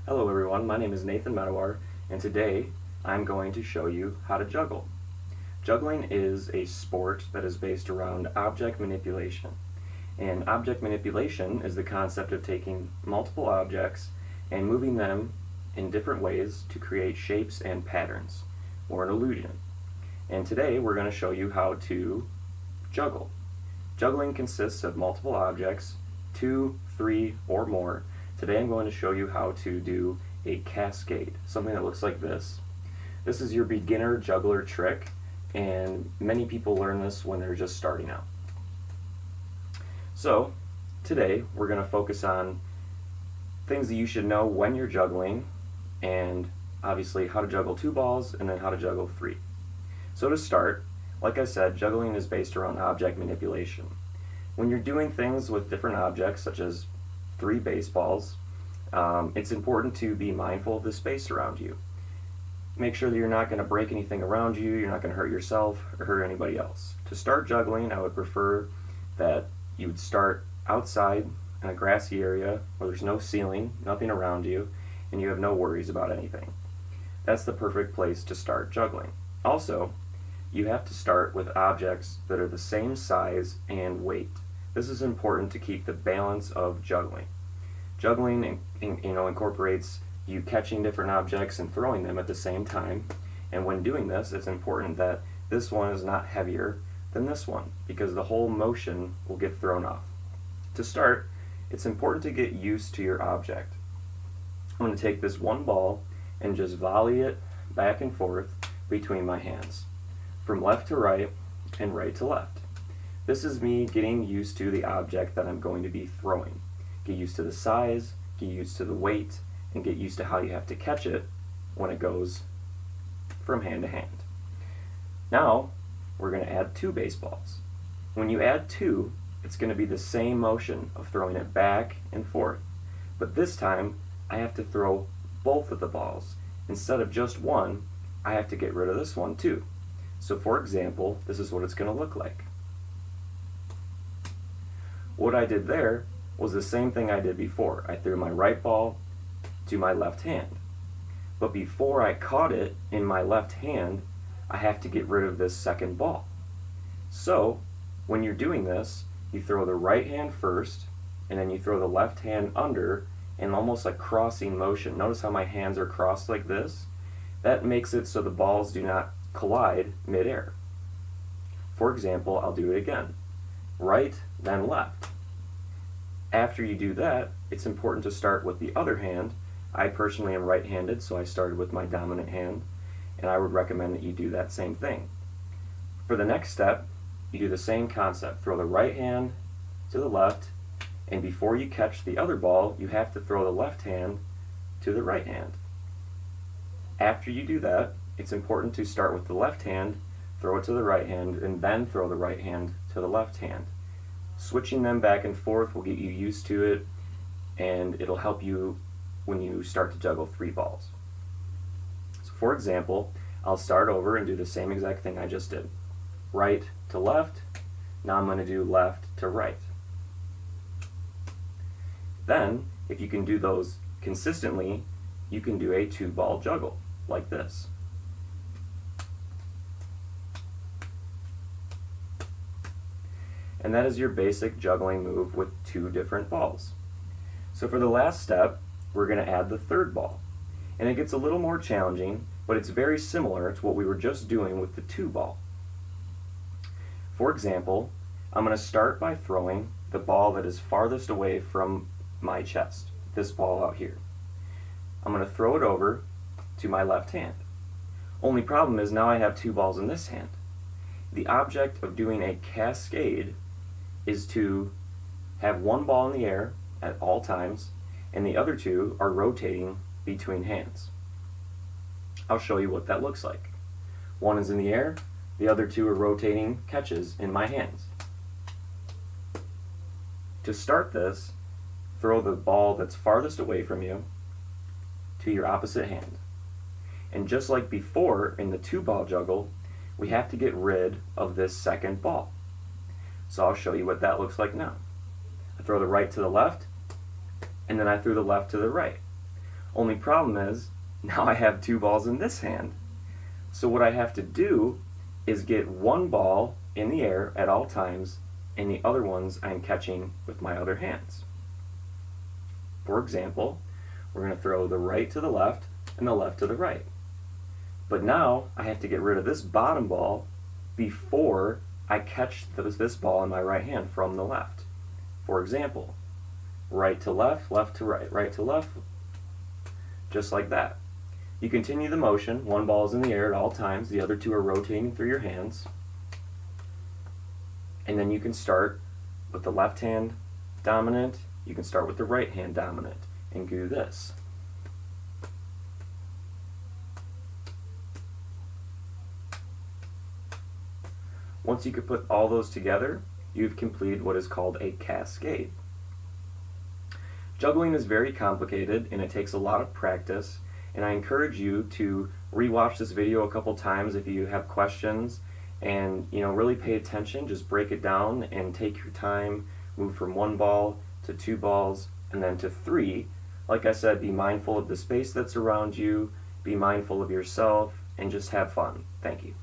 Hello everyone, my name is Nathan Medawar, and today I'm going to show you how to juggle. Juggling is a sport that is based around object manipulation. And object manipulation is the concept of taking multiple objects and moving them in different ways to create shapes and patterns, or an illusion. And today we're going to show you how to juggle. Juggling consists of multiple objects, 2, 3, or more. Today I'm going to show you how to do a cascade, something that looks like this. This is your beginner juggler trick, and many people learn this when they're just starting out. So today we're going to focus on things that you should know when you're juggling, and obviously how to juggle 2 balls and then how to juggle 3. So to start, like I said, juggling is based around object manipulation. When you're doing things with different objects, such as 3 baseballs, it's important to be mindful of the space around you. Make sure that you're not going to break anything around you, you're not going to hurt yourself or hurt anybody else. To start juggling, I would prefer that you would start outside in a grassy area where there's no ceiling, nothing around you, and you have no worries about anything. That's the perfect place to start juggling. Also, you have to start with objects that are the same size and weight. This is important to keep the balance of juggling. Juggling incorporates you catching different objects and throwing them at the same time, and when doing this, it's important that this one is not heavier than this one, because the whole motion will get thrown off. To start, it's important to get used to your object. I'm going to take this one ball and just volley it back and forth between my hands, from left to right and right to left. This is me getting used to the object that I'm going to be throwing. Get used to the size, get used to the weight, and get used to how you have to catch it when it goes from hand to hand. Now, we're going to add 2 baseballs. When you add 2, it's going to be the same motion of throwing it back and forth. But this time, I have to throw both of the balls. Instead of just one, I have to get rid of this one too. So for example, this is what it's going to look like. What I did there was the same thing I did before. I threw my right ball to my left hand. But before I caught it in my left hand, I have to get rid of this second ball. So when you're doing this, you throw the right hand first, and then you throw the left hand under in almost like crossing motion. Notice how my hands are crossed like this? That makes it so the balls do not collide midair. For example, I'll do it again. Right, then left. After you do that, it's important to start with the other hand. I personally am right-handed, so I started with my dominant hand, and I would recommend that you do that same thing. For the next step, you do the same concept. Throw the right hand to the left, and before you catch the other ball, you have to throw the left hand to the right hand. After you do that, it's important to start with the left hand, throw it to the right hand, and then throw the right hand to the left hand. Switching them back and forth will get you used to it, and it'll help you when you start to juggle 3 balls. So for example, I'll start over and do the same exact thing I just did. Right to left, now I'm going to do left to right. Then, if you can do those consistently, you can do a 2-ball juggle, like this. And that is your basic juggling move with 2 different balls. So for the last step, we're going to add the 3rd ball. And it gets a little more challenging, but it's very similar to what we were just doing with the 2 ball. For example, I'm going to start by throwing the ball that is farthest away from my chest, this ball out here. I'm going to throw it over to my left hand. Only problem is now I have 2 balls in this hand. The object of doing a cascade is to have 1 ball in the air at all times, and the other 2 are rotating between hands. I'll show you what that looks like. 1 is in the air, the other 2 are rotating catches in my hands. To start this, throw the ball that's farthest away from you to your opposite hand. And just like before in the 2-ball juggle, we have to get rid of this second ball. So I'll show you what that looks like now. I throw the right to the left, and then I threw the left to the right. Only problem is, now I have 2 balls in this hand. So what I have to do is get 1 ball in the air at all times, and the other ones I'm catching with my other hands. For example, we're going to throw the right to the left and the left to the right. But now I have to get rid of this bottom ball before I catch this ball in my right hand from the left. For example, right to left, left to right, right to left, just like that. You continue the motion, 1 ball is in the air at all times, the other 2 are rotating through your hands, and then you can start with the left hand dominant, you can start with the right hand dominant, and do this. Once you can put all those together, you've completed what is called a cascade. Juggling is very complicated and it takes a lot of practice, and I encourage you to rewatch this video a couple times if you have questions, and really pay attention, just break it down and take your time, move from 1 ball to 2 balls and then to 3. Like I said, be mindful of the space that's around you, be mindful of yourself, and just have fun. Thank you.